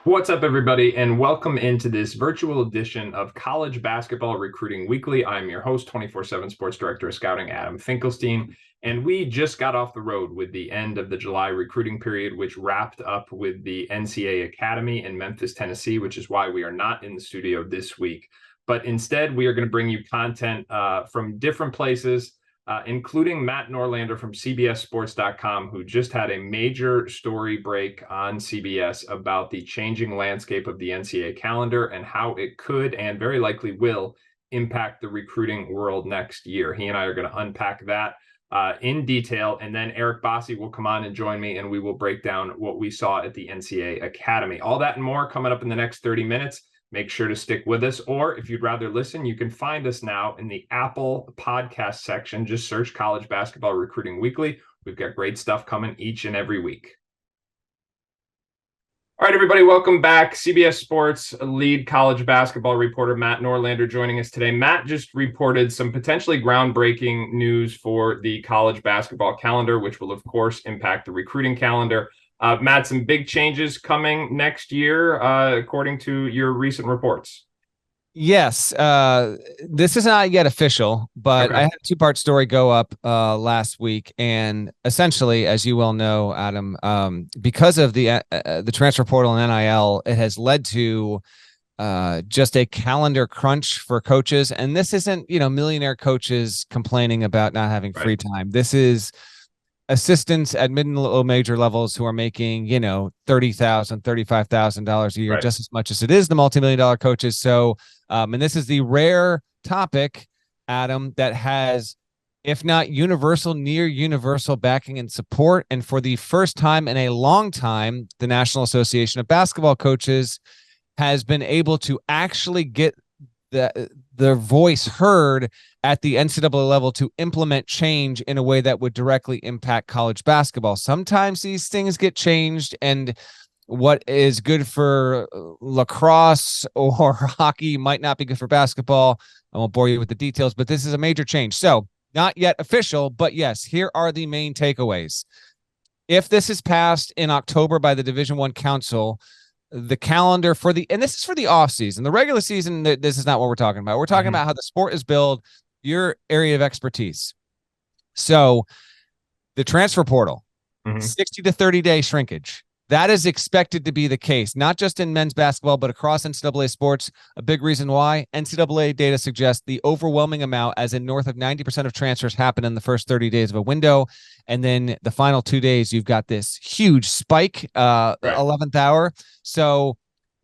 What's up, everybody, and welcome into this virtual edition of College Basketball Recruiting Weekly. I'm your host, 24/7 Sports Director of Scouting, Adam Finkelstein, and we just got off the road with the end of the July recruiting period, which wrapped up with the NCAA Academy in Memphis, Tennessee, which is why we are not in the studio this week. But instead, we are going to bring you content from different places, including Matt Norlander from CBSSports.com, who just had a major story break on CBS about the changing landscape of the NCAA calendar and how it could and very likely will impact the recruiting world next year. He and I are going to unpack that in detail, and then Eric Bossi will come on and join me, and we will break down what we saw at the NCAA Academy. All that and more coming up in the next 30 minutes. Make sure to stick with us, or if you'd rather listen, you can find us now in the Apple podcast section. Just search College Basketball Recruiting Weekly. We've got great stuff coming each and every week. All right, everybody, welcome back. CBS Sports lead college basketball reporter Matt Norlander joining us today. Matt just reported some potentially groundbreaking news for the college basketball calendar, which will, of course, impact the recruiting calendar. Matt, some big changes coming next year, according to your recent reports. Yes. This is not yet official, but I had a two-part story go up last week. And essentially, as you well know, Adam, because of the transfer portal and NIL, it has led to just a calendar crunch for coaches. And this isn't, millionaire coaches complaining about not having free time. This is assistants at mid and low major levels who are making, $30,000, $35,000 a year, just as much as it is the multi-million-dollar coaches. So, and this is the rare topic, Adam, that has, if not universal, near universal backing and support. And for the first time in a long time, the National Association of Basketball Coaches has been able to actually get their voice heard at the NCAA level to implement change in a way that would directly impact college basketball. Sometimes these things get changed, and what is good for lacrosse or hockey might not be good for basketball. I won't bore you with the details, but this is a major change. So not yet official, but yes, here are the main takeaways. If this is passed in October by the Division I Council, the calendar and this is for the offseason. The regular season, this is not what we're talking about. We're talking about how the sport is billed, your area of expertise. So the transfer portal, 60 to 30-day shrinkage. That is expected to be the case, not just in men's basketball, but across NCAA sports. A big reason why NCAA data suggests the overwhelming amount, as in north of 90% of transfers happen in the first 30 days of a window. And then the final 2 days, you've got this huge spike, 11th hour. So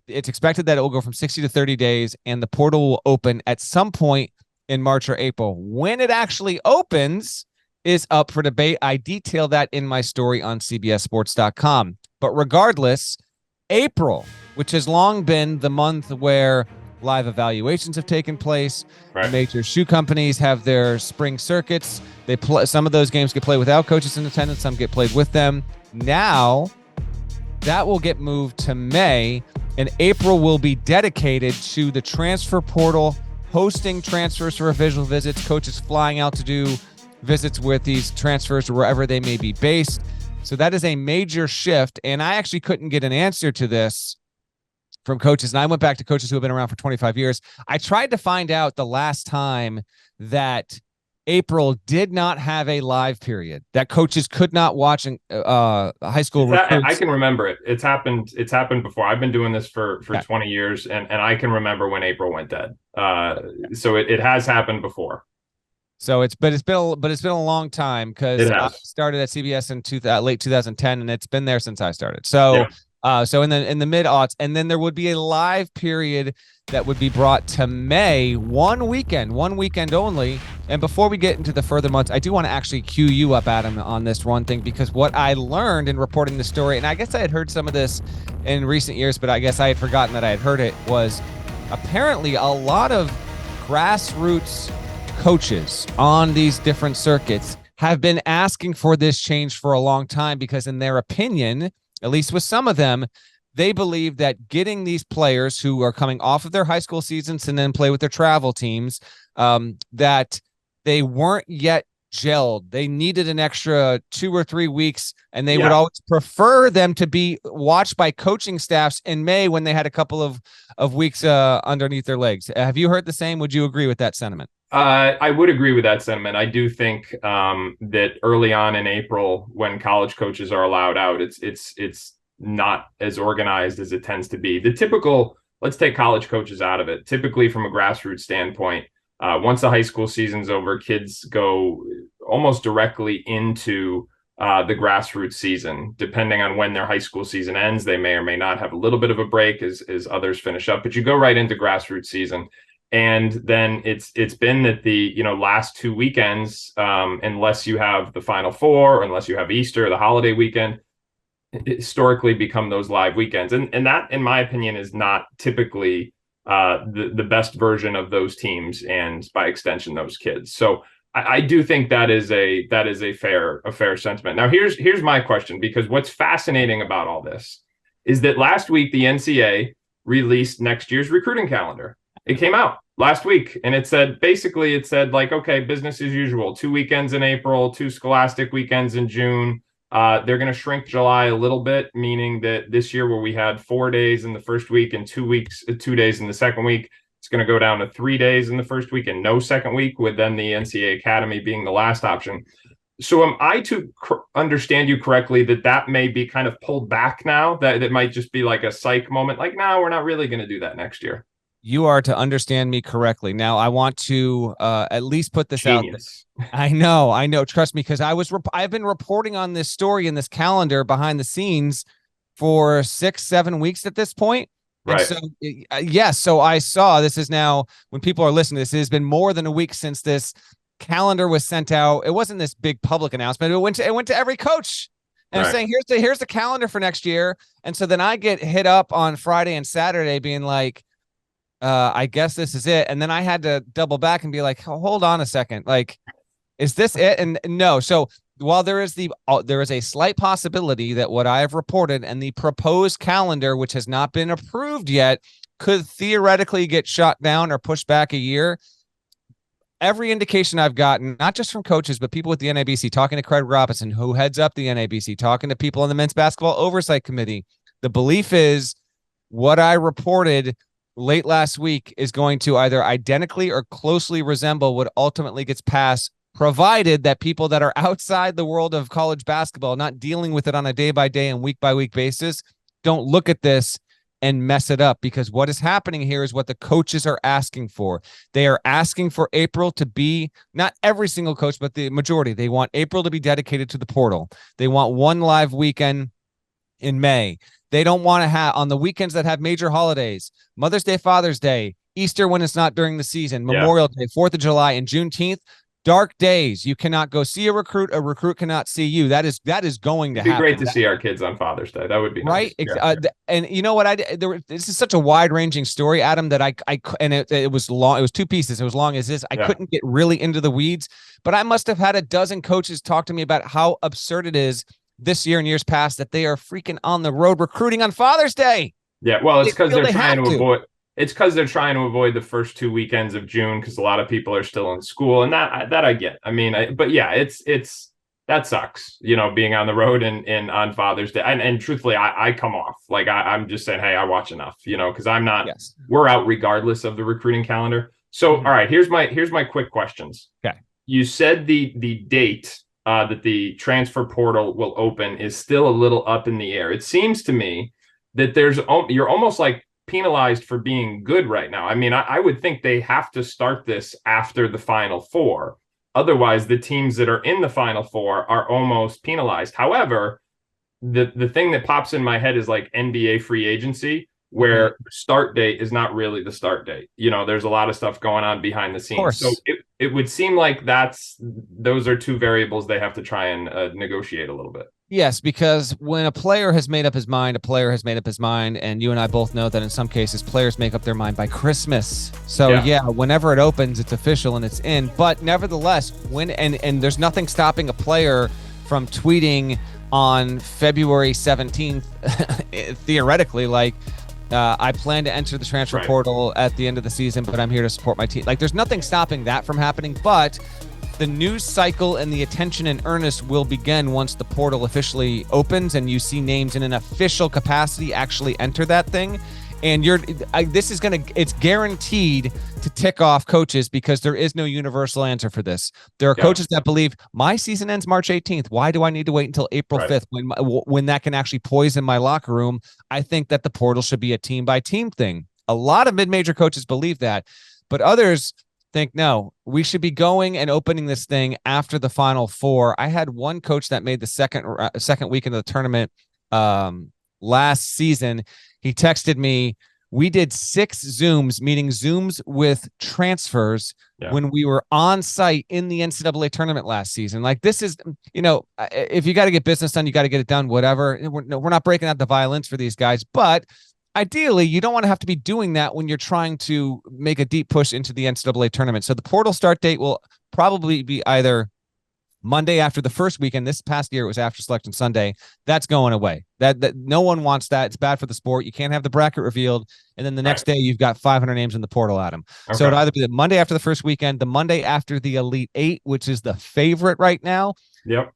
it's expected that it will go from 60 to 30 days, and the portal will open at some point in March or April. When it actually opens is up for debate. I detail that in my story on CBSSports.com. But regardless, April, which has long been the month where live evaluations have taken place, major shoe companies have their spring circuits. They play, some of those games get played without coaches in attendance, some get played with them. Now, that will get moved to May, and April will be dedicated to the transfer portal, hosting transfers for visual visits, coaches flying out to do visits with these transfers wherever they may be based. So that is a major shift, and I actually couldn't get an answer to this from coaches, and I went back to coaches who have been around for 25 years. I tried to find out the last time that April did not have a live period, that coaches could not watch high school recruits. I can remember it. It's happened before. I've been doing this for 20 years, and I can remember when April went dead. So it has happened before. So it's been a long time, because I started at CBS in late 2010, and it's been there since I started. So so in the mid-aughts, and then there would be a live period that would be brought to May, one weekend only. And before we get into the further months, I do want to actually cue you up, Adam, on this one thing, because what I learned in reporting the story, and I guess I had heard some of this in recent years, but I guess I had forgotten that I had heard it, was apparently a lot of grassroots coaches on these different circuits have been asking for this change for a long time, because in their opinion, at least with some of them, they believe that getting these players who are coming off of their high school seasons and then play with their travel teams, that they weren't yet gelled. They needed an extra 2 or 3 weeks, and they would always prefer them to be watched by coaching staffs in May when they had a couple of weeks underneath their legs. Have you heard the same? Would you agree with that sentiment? I would agree with that sentiment. I do think that early on in April, when college coaches are allowed out, it's not as organized as it tends to be. The typical, let's take college coaches out of it. Typically, from a grassroots standpoint, once the high school season's over, kids go almost directly into the grassroots season. Depending on when their high school season ends, they may or may not have a little bit of a break as others finish up, but you go right into grassroots season. And then it's been that the last 2 weekends, unless you have the Final Four, or unless you have Easter, the holiday weekend, historically become those live weekends. And that, in my opinion, is not typically the best version of those teams, and by extension, those kids. So I do think that is a fair sentiment. Now, here's my question, because what's fascinating about all this is that last week the NCAA released next year's recruiting calendar. It came out last week, and it said like, okay, business as usual, 2 weekends in April, 2 scholastic weekends in June. They're going to shrink July a little bit, meaning that this year, where we had 4 days in the first week and 2 days in the second week, it's going to go down to 3 days in the first week and no second week, with then the NCAA Academy being the last option. So am I to understand you correctly that may be kind of pulled back now, that it might just be like a psych moment, like, no, we're not really going to do that next year? You are to understand me correctly. Now, I want to at least put this out there. I know. Trust me, because I've been reporting on this story and this calendar behind the scenes for 6-7 weeks at this point. Right. And so, so I saw, this is now, when people are listening, this has been more than a week since this calendar was sent out. It wasn't this big public announcement. It went to every coach. And saying, here's the calendar for next year. And so then I get hit up on Friday and Saturday being like, I guess this is it. And then I had to double back and be like, hold on a second. Like, is this it? And no. So while there is a slight possibility that what I have reported and the proposed calendar, which has not been approved yet, could theoretically get shot down or pushed back a year, every indication I've gotten, not just from coaches, but people with the NABC, talking to Craig Robinson, who heads up the NABC, talking to people on the men's basketball oversight committee, the belief is what I reported late last week is going to either identically or closely resemble what ultimately gets passed, provided that people that are outside the world of college basketball, not dealing with it on a day-by-day and week-by-week basis, don't look at this and mess it up. Because what is happening here is what the coaches are asking for. They are asking for April to be, not every single coach, but the majority. They want April to be dedicated to the portal. They want one live weekend in May. They don't want to have, on the weekends that have major holidays, Mother's Day, Father's Day, Easter when it's not during the season, Memorial Day, 4th of July, and Juneteenth, dark days. You cannot go see a recruit cannot see you. That is going to happen. It'd be great to see our kids on Father's Day. That would be right. Nice. Yeah. And you know what? This is such a wide-ranging story, Adam, that it was long. It was 2 pieces. It was long as this. I couldn't get really into the weeds, but I must have had a dozen coaches talk to me about how absurd it is this year and years past that they are freaking on the road recruiting on Father's Day. Yeah, well, it's because they're trying to avoid. It's because they're trying to avoid the first 2 weekends of June, because a lot of people are still in school, and that I get. I mean, but yeah, it's that sucks, being on the road and on Father's Day. And truthfully, I come off like I'm just saying, hey, I watch enough, because I'm not. Yes. We're out regardless of the recruiting calendar. So, all right, here's my quick questions. Okay. You said the date that the transfer portal will open is still a little up in the air. It seems to me that you're almost like penalized for being good right now. I mean, I would think they have to start this after the Final Four. Otherwise, the teams that are in the Final Four are almost penalized. However, the thing that pops in my head is like NBA free agency, where start date is not really the start date. There's a lot of stuff going on behind the scenes. So it would seem like those are 2 variables they have to try and negotiate a little bit. Yes, because when a player has made up his mind, and you and I both know that in some cases players make up their mind by Christmas. So whenever it opens, it's official and it's in. But nevertheless, and there's nothing stopping a player from tweeting on February 17th, theoretically, like, I plan to enter the transfer portal at the end of the season, but I'm here to support my team. Like, there's nothing stopping that from happening. But the news cycle and the attention in earnest will begin once the portal officially opens and you see names in an official capacity actually enter that thing. And it's guaranteed to tick off coaches because there is no universal answer for this. There are coaches that believe my season ends March 18th. Why do I need to wait until April 5th when that can actually poison my locker room? I think that the portal should be a team by team thing. A lot of mid-major coaches believe that, but others think, no, we should be going and opening this thing after the Final Four. I had one coach that made the second weekend of the tournament last season. He texted me, we did 6 Zooms, meaning Zooms with transfers when we were on site in the NCAA tournament last season. Like, this is, if you got to get business done, you got to get it done, whatever. We're not breaking out the violins for these guys, but ideally, you don't want to have to be doing that when you're trying to make a deep push into the NCAA tournament. So the portal start date will probably be either Monday after the first weekend. This past year, it was after Selection Sunday. That's going away. That no one wants that. It's bad for the sport. You can't have the bracket revealed, and then the next day you've got 500 names in the portal, Adam. Okay. So it'll either be the Monday after the first weekend, the Monday after the Elite Eight, which is the favorite right now. Yep.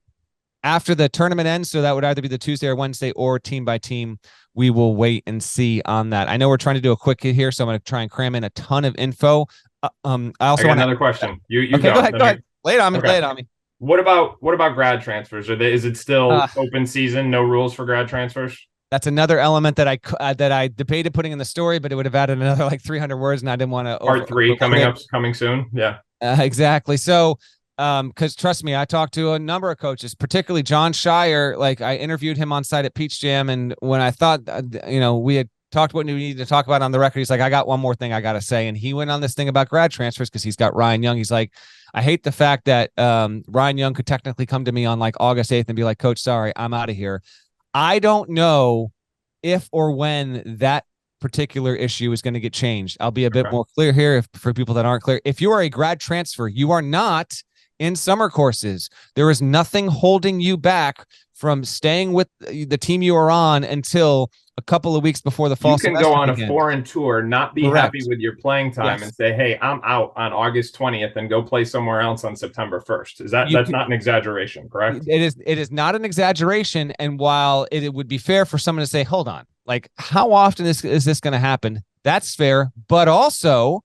After the tournament ends, so that would either be the Tuesday or Wednesday or team by team. We will wait and see on that. I know we're trying to do a quick hit here, so I'm going to try and cram in a ton of info. I also want another question. You okay, go ahead. Lay it on me. Lay it on me. What about grad transfers? Is it still open season? No rules for grad transfers? That's another element that I debated putting in the story, but it would have added another like 300 words, and I didn't want to. Part 3 coming soon. Yeah, exactly. So, because trust me, I talked to a number of coaches, particularly John Shire. Like, I interviewed him on site at Peach Jam, and when I thought, we had talked what we needed to talk about on the record, he's like, I got one more thing I got to say, and he went on this thing about grad transfers because he's got Ryan Young. He's like, I hate the fact that Ryan Young could technically come to me on like August 8th and be like, Coach, sorry, I'm out of here. I don't know if or when that particular issue is going to get changed. I'll be a bit more clear here for people that aren't clear. If you are a grad transfer, you are not in summer courses. There is nothing holding you back from staying with the team you are on until a couple of weeks before the fall. You can go on a foreign tour, not be happy with your playing time, and say, hey, I'm out on August 20th and go play somewhere else on September 1st. That's not an exaggeration, correct? It is not an exaggeration. And while it would be fair for someone to say, hold on, like, how often is this going to happen? That's fair. But also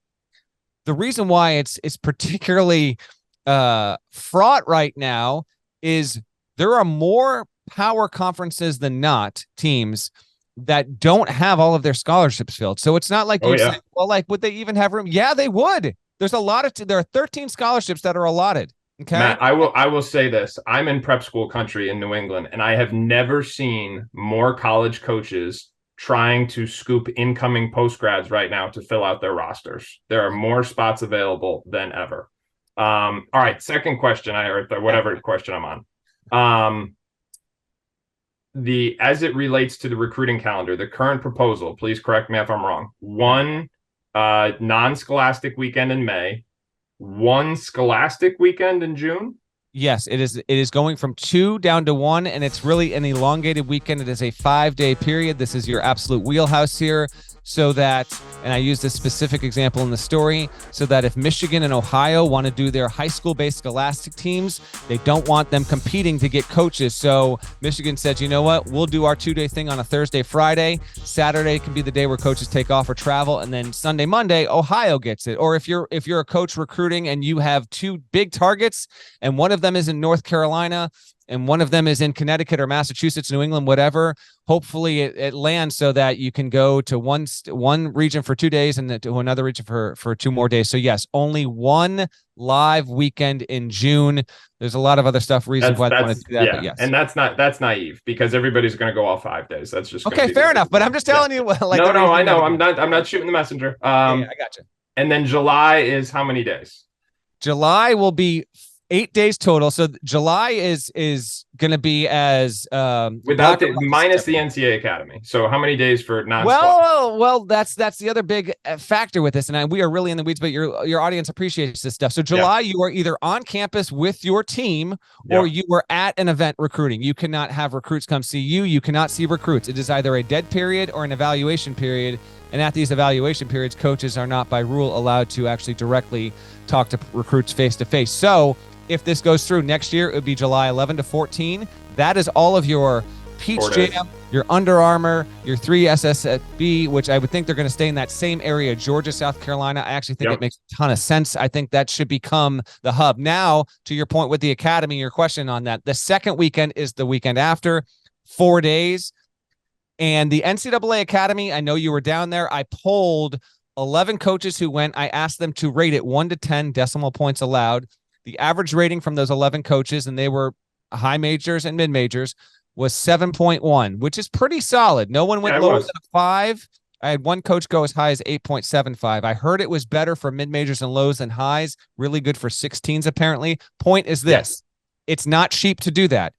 the reason why it's particularly fraught right now is there are more power conferences than not teams that don't have all of their scholarships filled. So it's not like say, well, like, would they even have room? Yeah, they would. There's a lot of there are 13 scholarships that are allotted. Okay, Matt, I will say this. I'm in prep school country in New England, and I have never seen more college coaches trying to scoop incoming postgrads right now to fill out their rosters. There are more spots available than ever. All right, second question, whatever question I'm on. As it relates to the recruiting calendar, the current proposal, please correct me if I'm wrong, 1 non-scholastic weekend in May, 1 scholastic weekend in June. Yes, it is. It is going from 2 down to 1, and it's really an elongated weekend. It is a 5-day period. This is your absolute wheelhouse here. So that, and I use this specific example in the story, so that if Michigan and Ohio want to do their high school-based scholastic teams, they don't want them competing to get coaches. So Michigan says, you know what, we'll do our 2-day thing on a Thursday, Friday. Saturday can be the day where coaches take off or travel, and then Sunday, Monday, Ohio gets it. Or if you're a coach recruiting and you have 2 big targets, and one of them is in North Carolina, and one of them is in Connecticut or Massachusetts, New England, whatever. Hopefully it lands so that you can go to one region for 2 days and then to another region for 2 more days. So yes, only 1 live weekend in June. There's a lot of other reasons why they want to do that. Yeah, but yes. And that's naive because everybody's going to go all 5 days. That's just okay. Fair enough. But I'm just telling you. Like, no, I know. I'm not shooting the messenger. I got you. And then July is how many days? July will be 8 days total. So July is going to be as without minus the NCAA Academy. So how many days for non? Well, that's the other big factor with this, and we are really in the weeds, but your audience appreciates this stuff. So July, you are either on campus with your team or you are at an event recruiting. You cannot have recruits come see you. You cannot see recruits. It is either a dead period or an evaluation period. And at these evaluation periods, coaches are not by rule allowed to actually directly talk to recruits face to face. So if this goes through next year, it would be July 11 to 14. That is all of your Peach Jam, your Under Armour, your 3 SSB, which I would think they're going to stay in that same area, Georgia, South Carolina. I actually think it makes a ton of sense. I think that should become the hub. Now, to your point with the Academy, your question on that, the second weekend is the weekend after, 4 days. And the NCAA Academy, I know you were down there. I polled 11 coaches who went. I asked them to rate it 1 to 10 decimal points allowed. The average rating from those 11 coaches, and they were high majors and mid majors, was 7.1, which is pretty solid. No one went lower than a 5. I had one coach go as high as 8.75. I heard it was better for mid majors and lows than highs. Really good for 16s, apparently. Point is this. It's not cheap to do that.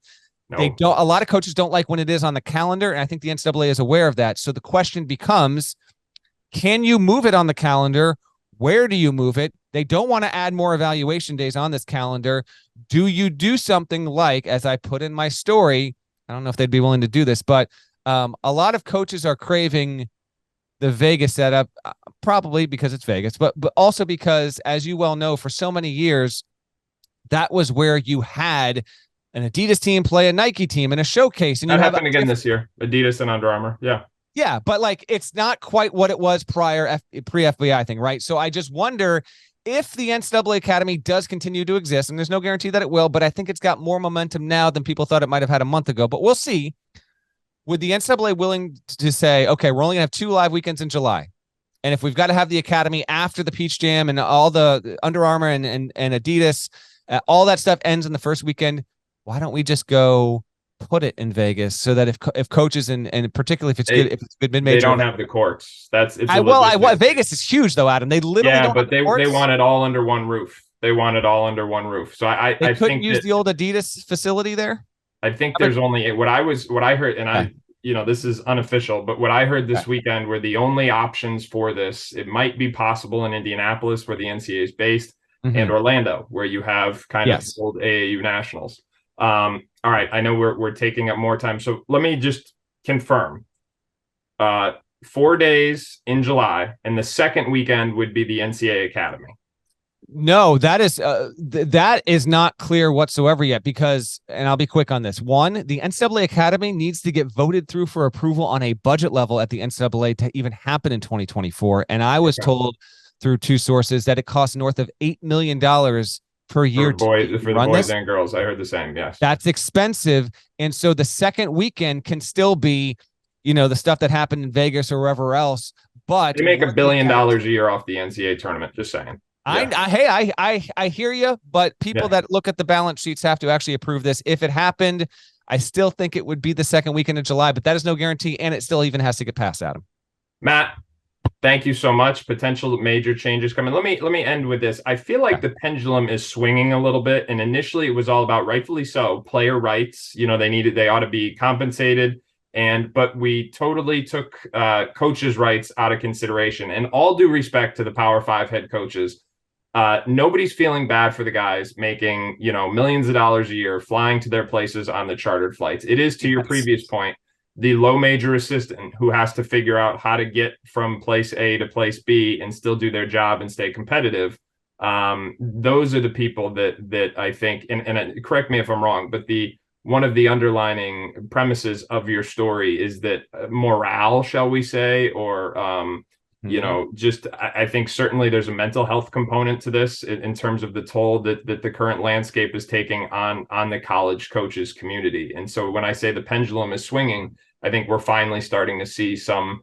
No. They don't. A lot of coaches don't like when it is on the calendar, and I think the NCAA is aware of that. So the question becomes, can you move it on the calendar? Where do you move it? They don't want to add more evaluation days on this calendar. Do you do something like, as I put in my story, I don't know if they'd be willing to do this, but a lot of coaches are craving the Vegas setup, probably because it's Vegas, but also because, as you well know, for so many years, that was where you had an Adidas team play a Nike team in a showcase. And that happened again this year, Adidas and Under Armour. Yeah. Yeah, but like it's not quite what it was pre-FBI thing, right? So I just wonder if the NCAA Academy does continue to exist, and there's no guarantee that it will, but I think it's got more momentum now than people thought it might have had a month ago. But we'll see. Would the NCAA willing to say, okay, we're only going to have 2 live weekends in July, and if we've got to have the Academy after the Peach Jam and all the Under Armour and Adidas, all that stuff ends in the first weekend, why don't we just go put it in Vegas so that if coaches and particularly if it's good mid-major, they don't have the courts. Vegas is huge though, Adam. They literally don't but they want it all under one roof. They want it all under one roof. So I couldn't use the old Adidas facility there. I think there's only what I heard, and this is unofficial, but what I heard this weekend were the only options for this. It might be possible in Indianapolis, where the NCAA is based, and Orlando, where you have kind of old AAU nationals. All right, I know we're taking up more time, so let me just confirm. 4 days in July, and the second weekend would be the NCAA Academy. No, that is not clear whatsoever yet, because, and I'll be quick on this. One, the NCAA Academy needs to get voted through for approval on a budget level at the NCAA to even happen in 2024, and I was told through 2 sources that it costs north of $8 million per year for the boys and girls. I heard the same. Yes, that's expensive, and so the second weekend can still be, the stuff that happened in Vegas or wherever else. But they make $1 billion a year off the NCAA tournament. Just saying. Yeah. I hear you, but people that look at the balance sheets have to actually approve this. If it happened, I still think it would be the second weekend of July, but that is no guarantee, and it still even has to get passed, Adam. Matt, thank you so much. Potential major changes coming. Let me end with this. I feel like the pendulum is swinging a little bit, and initially it was all about, rightfully so, player rights. They ought to be compensated, but we totally took coaches' rights out of consideration. And all due respect to the Power 5 head coaches, nobody's feeling bad for the guys making millions of dollars a year flying to their places on the chartered flights. It is, to your previous point, the low major assistant who has to figure out how to get from place A to place B and still do their job and stay competitive. Those are the people that I think, and correct me if I'm wrong, but one of the underlining premises of your story is that morale, shall we say, or I think certainly there's a mental health component to this in terms of the toll that the current landscape is taking on the college coaches community. And so when I say the pendulum is swinging, I think we're finally starting to see some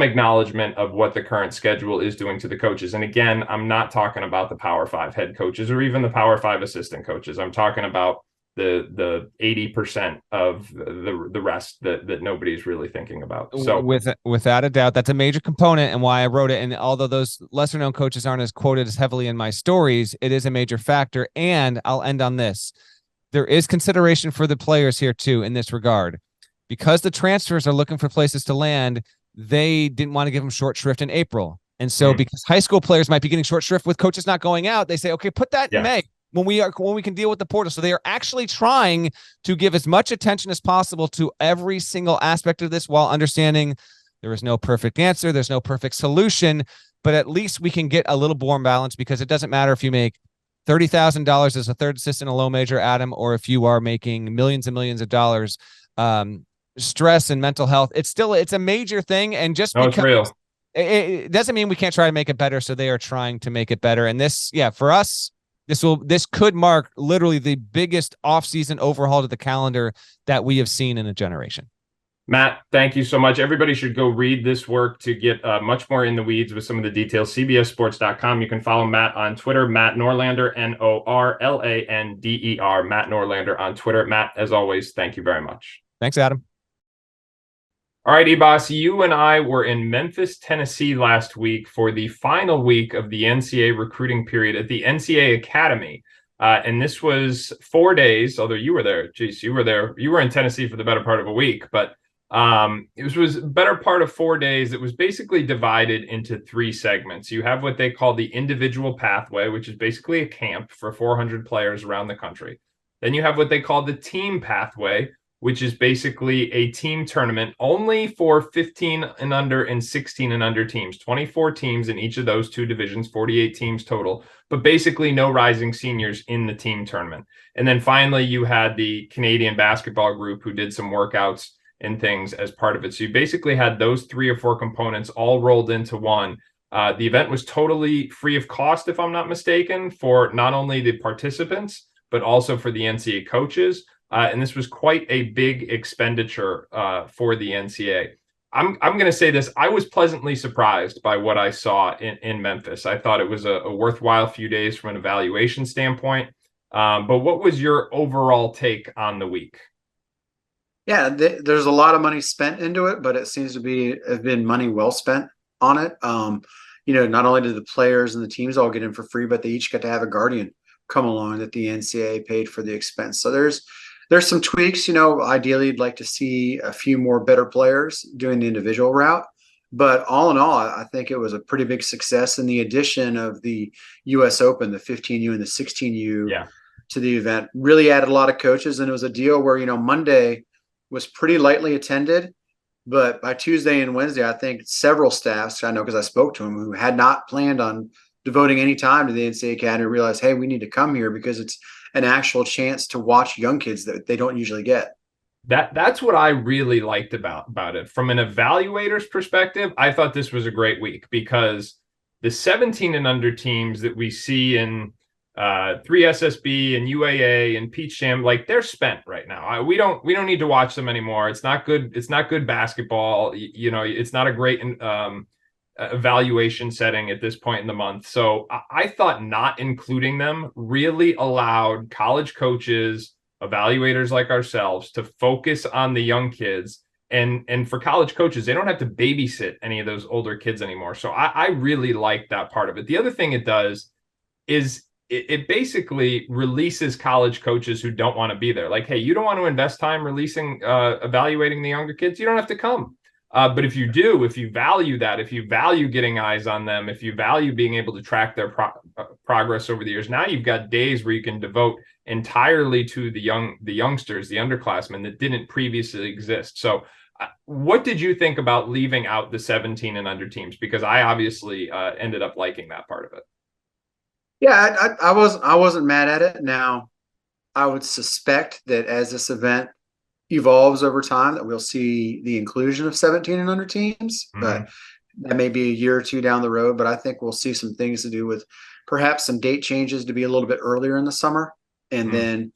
acknowledgement of what the current schedule is doing to the coaches. And again, I'm not talking about the Power 5 head coaches or even the Power 5 assistant coaches. I'm talking about the 80% of the rest that nobody's really thinking about. So without a doubt, that's a major component and why I wrote it. And although those lesser known coaches aren't as quoted as heavily in my stories, it is a major factor. And I'll end on this. There is consideration for the players here too, in this regard, because the transfers are looking for places to land. They didn't want to give them short shrift in April. And so because high school players might be getting short shrift with coaches not going out, they say, okay, put that in May. When we can deal with the portal. So they are actually trying to give as much attention as possible to every single aspect of this while understanding There is no perfect answer. There's no perfect solution, but at least we can get a little more balance, because it doesn't matter if you make $30,000 as a third assistant in a low major, Adam, or if you are making millions and millions of dollars. Stress and mental health, it's a major thing. And just no, because it's real. It doesn't mean we can't try to make it better. So they are trying to make it better. And this, for us, this could mark literally the biggest offseason overhaul to the calendar that we have seen in a generation. Matt, thank you so much. Everybody should go read this work to get much more in the weeds with some of the details. CBSSports.com. You can follow Matt on Twitter, Matt Norlander, Norlander, Matt Norlander on Twitter. Matt, as always, thank you very much. Thanks, Adam. All right, Ebos, you and I were in Memphis, Tennessee last week for the final week of the NCAA recruiting period at the NCAA Academy. And this was 4 days, although you were there. Geez, you were there. You were in Tennessee for the better part of a week, but it was better part of 4 days. It was basically divided into 3 segments. You have what they call the individual pathway, which is basically a camp for 400 players around the country. Then you have what they call the team pathway, which is basically a team tournament only for 15 and under and 16 and under teams, 24 teams in each of those 2 divisions, 48 teams total, but basically no rising seniors in the team tournament. And then finally, you had the Canadian basketball group who did some workouts and things as part of it. So you basically had those 3 or 4 components all rolled into one. The event was totally free of cost, if I'm not mistaken, for not only the participants, but also for the NCAA coaches. And this was quite a big expenditure for the NCAA. I'm going to say this. I was pleasantly surprised by what I saw in Memphis. I thought it was a worthwhile few days from an evaluation standpoint. But what was your overall take on the week? Yeah, there's a lot of money spent into it, but it seems to have been money well spent on it. Not only did the players and the teams all get in for free, but they each got to have a guardian come along that the NCAA paid for the expense. So there's some tweaks. Ideally you'd like to see a few more better players doing the individual route, but all in all, I think it was a pretty big success. And the addition of the US Open, the 15U and the 16U to the event really added a lot of coaches. And it was a deal where, Monday was pretty lightly attended, but by Tuesday and Wednesday, I think several staffs, I know because I spoke to them, who had not planned on devoting any time to the NCAA Academy, realized, hey, we need to come here because it's an actual chance to watch young kids that they don't usually get. That's what I really liked about it. From an evaluator's perspective, I thought this was a great week because the 17 and under teams that we see in 3SSB and UAA and Peach Jam, like, they're spent right now. We don't need to watch them anymore. It's not good. It's not good basketball. It's not a great evaluation setting at this point in the month. So I thought not including them really allowed college coaches, evaluators like ourselves, to focus on the young kids. And for college coaches, they don't have to babysit any of those older kids anymore. So I really like that part of it. The other thing it does is it basically releases college coaches who don't want to be there. Like, hey, you don't want to invest time evaluating the younger kids, you don't have to come. But if you do, if you value that, if you value getting eyes on them, if you value being able to track their progress over the years, now you've got days where you can devote entirely to the youngsters, the underclassmen that didn't previously exist. So what did you think about leaving out the 17 and under teams? Because I obviously ended up liking that part of it. Yeah, I wasn't mad at it. Now, I would suspect that as this event evolves over time, that we'll see the inclusion of 17 and under teams, but that may be a year or 2 down the road. But I think we'll see some things to do with perhaps some date changes to be a little bit earlier in the summer, and then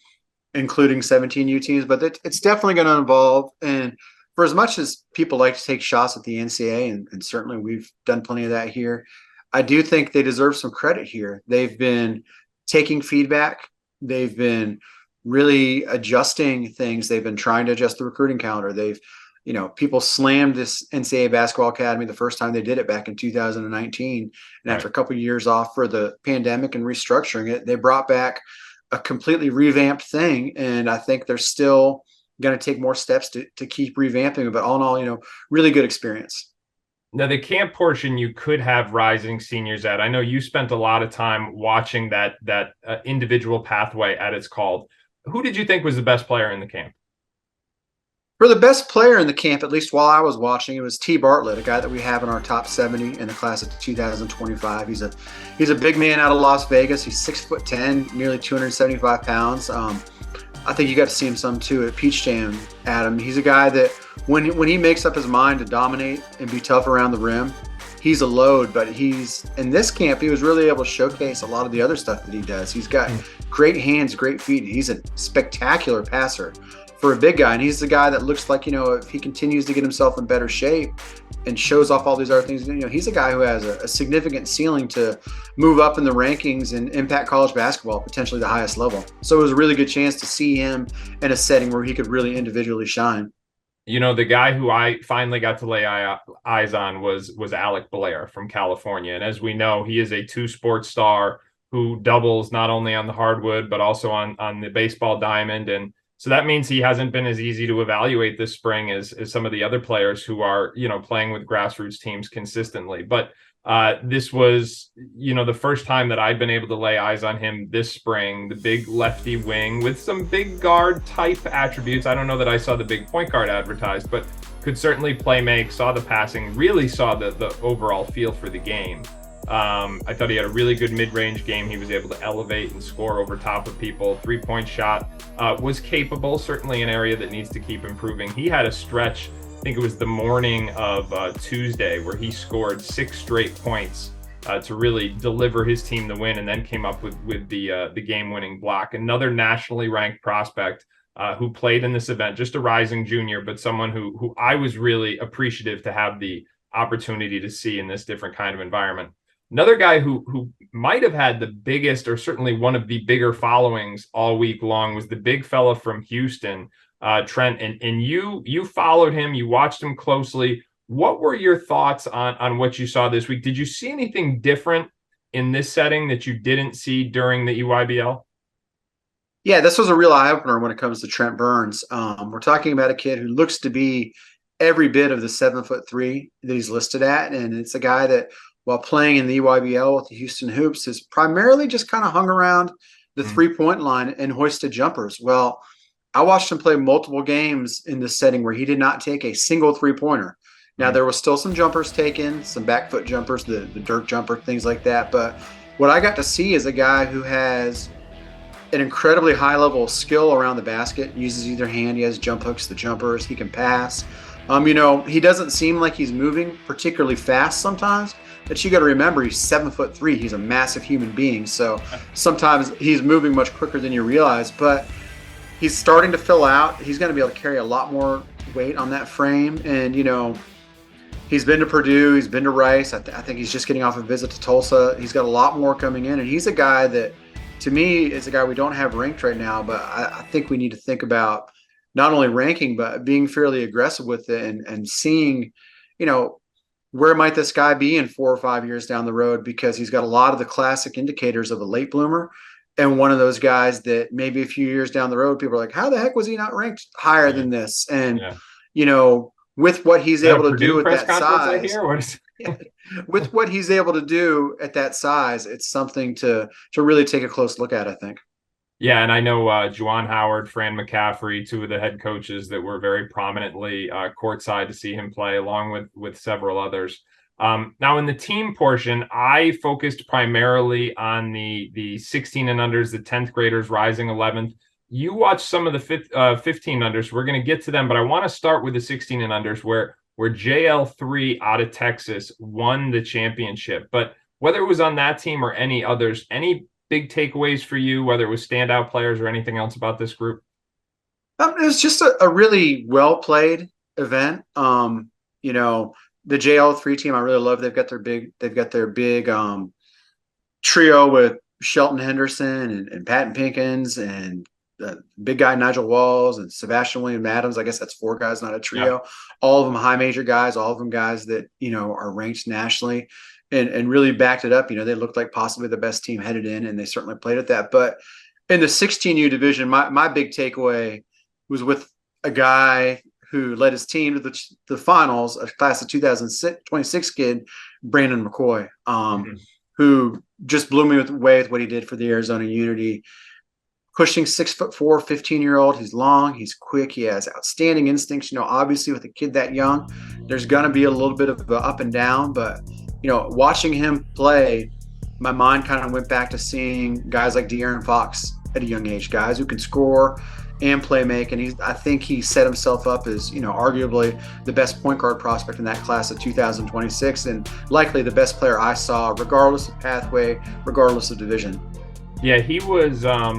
including 17U teams. But it's definitely going to evolve. And for as much as people like to take shots at the NCAA, and certainly we've done plenty of that here, I do think they deserve some credit here. They've been taking feedback. They've been really adjusting things. They've been trying to adjust the recruiting calendar. People slammed this NCAA Basketball Academy the first time they did it back in 2019. And after a couple of years off for the pandemic and restructuring it, they brought back a completely revamped thing. And I think they're still going to take more steps to keep revamping it. But all in all, really good experience. Now, the camp portion, you could have rising seniors at. I know you spent a lot of time watching that individual pathway, as it's called. Who did you think was the best player in the camp? For the best player in the camp, at least while I was watching, it was T. Bartlett, a guy that we have in our top 70 in the class of 2025. He's a big man out of Las Vegas. He's 6'10", nearly 275 pounds. I think you got to see him some too at Peach Jam, Adam. He's a guy that when he makes up his mind to dominate and be tough around the rim, he's a load. But he's in this camp, he was really able to showcase a lot of the other stuff that he does. He's got great hands, great feet. He's a spectacular passer for a big guy, and he's the guy that looks like, if he continues to get himself in better shape and shows off all these other things, he's a guy who has a significant ceiling to move up in the rankings and impact college basketball, potentially the highest level. So it was a really good chance to see him in a setting where he could really individually shine. The guy who I finally got to lay eyes on was Alec Blair from California. And as we know, he is a two-sport star who doubles not only on the hardwood, but also on the baseball diamond. And so that means he hasn't been as easy to evaluate this spring as some of the other players who are, playing with grassroots teams consistently. But this was, the first time that I've been able to lay eyes on him this spring, the big lefty wing with some big guard type attributes. I don't know that I saw the big point guard advertised, but could certainly play make, saw the passing, really saw the overall feel for the game. I thought he had a really good mid-range game. He was able to elevate and score over top of people. Three-point shot was capable, certainly an area that needs to keep improving. He had a stretch, I think it was the morning of Tuesday, where he scored 6 straight points to really deliver his team the win, and then came up with the game-winning block. Another nationally ranked prospect who played in this event, just a rising junior, but someone who I was really appreciative to have the opportunity to see in this different kind of environment. Another guy who might have had the biggest, or certainly one of the bigger followings all week long, was the big fella from Houston, Trent. And you followed him, you watched him closely. What were your thoughts on what you saw this week? Did you see anything different in this setting that you didn't see during the EYBL? Yeah, this was a real eye-opener when it comes to Trent Burns. We're talking about a kid who looks to be every bit of the 7'3" that he's listed at. And it's a guy that, while playing in the EYBL with the Houston Hoops, has primarily just kind of hung around the three-point line and hoisted jumpers. Well, I watched him play multiple games in this setting where he did not take a single three-pointer. Now, there was still some jumpers taken, some back foot jumpers, the dirt jumper, things like that. But what I got to see is a guy who has an incredibly high level of skill around the basket, uses either hand, he has jump hooks, the jumpers, he can pass. He doesn't seem like he's moving particularly fast sometimes. But you got to remember, he's 7'3". He's a massive human being. So sometimes he's moving much quicker than you realize. But he's starting to fill out. He's going to be able to carry a lot more weight on that frame. And, he's been to Purdue. He's been to Rice. I think he's just getting off a visit to Tulsa. He's got a lot more coming in. And he's a guy that, to me, is a guy we don't have ranked right now. But I think we need to think about not only ranking, but being fairly aggressive with it and seeing, where might this guy be in 4 or 5 years down the road? Because he's got a lot of the classic indicators of a late bloomer, and one of those guys that maybe a few years down the road, people are like, how the heck was he not ranked higher than this? And, with what he's able to do at that size, with what he's able to do at that size, it's something to really take a close look at, I think. Yeah, and I know Juwan Howard, Fran McCaffrey, two of the head coaches that were very prominently courtside to see him play, along with several others. Now, in the team portion, I focused primarily on the 16 and unders, the 10th graders, rising 11th. You watched some of the 15 unders. We're going to get to them, but I want to start with the 16 and unders where JL3 out of Texas won the championship. But whether it was on that team or any others, any big takeaways for you, whether it was standout players or anything else about this group? It was just a really well played event. The JL3 team, I really love. They've got their big trio with Shelton Henderson and Patton Pinkins and the big guy Nigel Walls and Sebastian William Adams. I guess that's 4 guys, not a trio. Yeah. All of them high major guys, all of them guys that are ranked nationally. And really backed it up. They looked like possibly the best team headed in, and they certainly played at that. But in the 16U division, my big takeaway was with a guy who led his team to the finals, a class of 2026 kid, Brandon McCoy, who just blew me away with what he did for the Arizona Unity. pushing 6'4", 15-year-old. He's long, he's quick, he has outstanding instincts. Obviously with a kid that young, there's going to be a little bit of an up and down, but watching him play, my mind kind of went back to seeing guys like De'Aaron Fox at a young age, guys who can score and play make. And I think he set himself up as, arguably the best point guard prospect in that class of 2026, and likely the best player I saw, regardless of pathway, regardless of division. Yeah, he was, I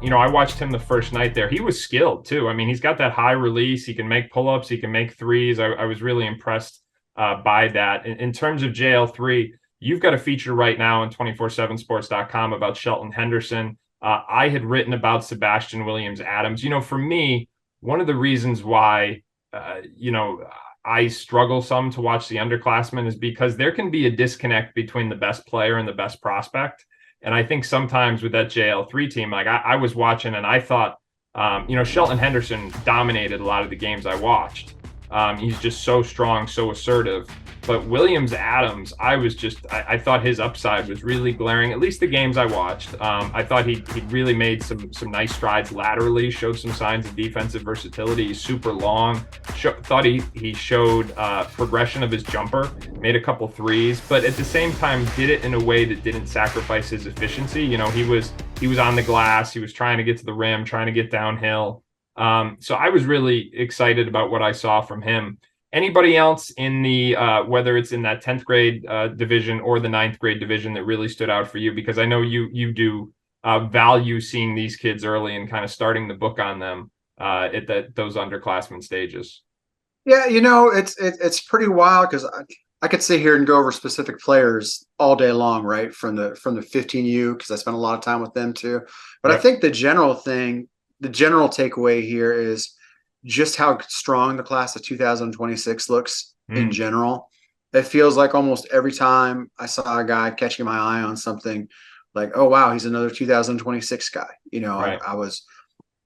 watched him the first night there. He was skilled too. I mean, he's got that high release. He can make pull-ups. He can make threes. I was really impressed by that. In terms of JL3, you've got a feature right now on 247sports.com about Shelton Henderson. I had written about Sebastian Williams-Adams. For me, one of the reasons why, I struggle some to watch the underclassmen is because there can be a disconnect between the best player and the best prospect. And I think sometimes with that JL3 team, like I was watching and I thought, Shelton Henderson dominated a lot of the games I watched. He's just so strong, so assertive. But Williams-Adams, I thought his upside was really glaring, at least the games I watched. I thought he really made some nice strides laterally, showed some signs of defensive versatility. He's super long. Thought he showed progression of his jumper, made a couple threes, but at the same time did it in a way that didn't sacrifice his efficiency. He was on the glass, he was trying to get to the rim, trying to get downhill. So I was really excited about what I saw from him. Anybody else in the whether it's in that 10th grade division or the 9th grade division that really stood out for you? Because I know you do value seeing these kids early and kind of starting the book on them at those underclassmen stages. Yeah, it's pretty wild because I could sit here and go over specific players all day long, right? From the 15U, because I spent a lot of time with them too. But yep. I think the general takeaway here is just how strong the class of 2026 looks in general. It feels like almost every time I saw a guy catching my eye on something, like, oh wow, he's another 2026 guy. Right. I was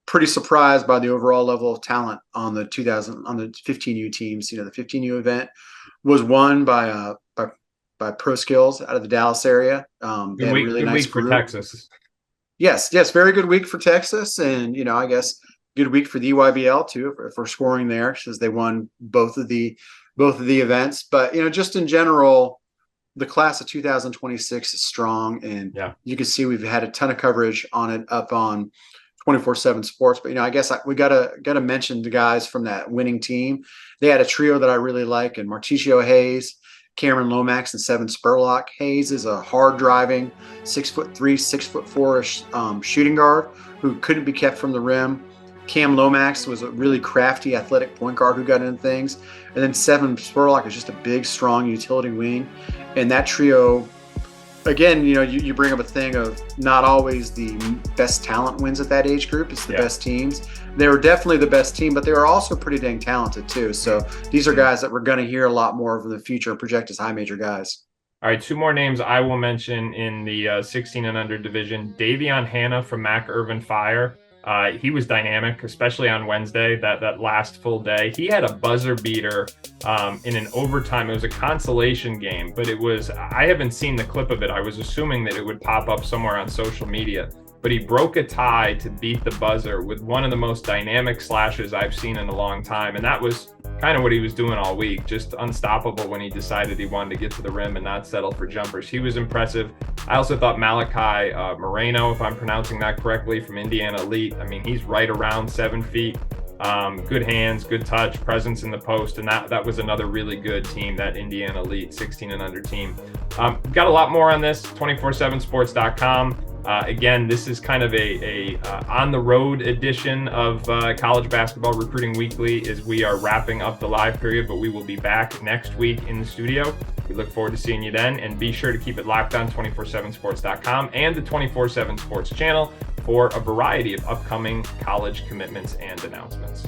pretty surprised by the overall level of talent on the 15U teams. The 15U event was won by Pro Skills out of the Dallas area. They had a really nice week for Texas. Yes, very good week for Texas, and I guess good week for the EYBL too for scoring there, since they won both of the events. But just in general, the class of 2026 is strong, and you can see we've had a ton of coverage on it up on 24/7 Sports. But I guess we gotta mention the guys from that winning team. They had a trio that I really like, and Marticio Hayes, Cameron Lomax, and Seven Spurlock. Hayes is a hard driving 6'3", 6'4" shooting guard who couldn't be kept from the rim. Cam Lomax was a really crafty, athletic point guard who got into things. And then Seven Spurlock is just a big, strong utility wing. And that trio, again, you bring up a thing of not always the best talent wins at that age group. It's the best teams. They were definitely the best team, but they were also pretty dang talented too. So these are guys that we're going to hear a lot more of in the future and project as high major guys. All right, two more names I will mention in the 16 and under division. Davion Hanna from Mac Irvin Fire. He was dynamic, especially on Wednesday, that last full day. He had a buzzer beater in an overtime. It was a consolation game, but I haven't seen the clip of it. I was assuming that it would pop up somewhere on social media, but he broke a tie to beat the buzzer with one of the most dynamic slashes I've seen in a long time. And that was kind of what he was doing all week, just unstoppable when he decided he wanted to get to the rim and not settle for jumpers. He was impressive. I also thought Malachi Moreno, if I'm pronouncing that correctly, from Indiana Elite. I mean, he's right around 7 feet. Good hands, good touch, presence in the post, and that was another really good team, that Indiana Elite 16 and under team. Got a lot more on this, 247sports.com. Again, this is kind of a on-the-road edition of College Basketball Recruiting Weekly as we are wrapping up the live period, but we will be back next week in the studio. We look forward to seeing you then, and be sure to keep it locked on 247sports.com and the 24/7 Sports channel for a variety of upcoming college commitments and announcements.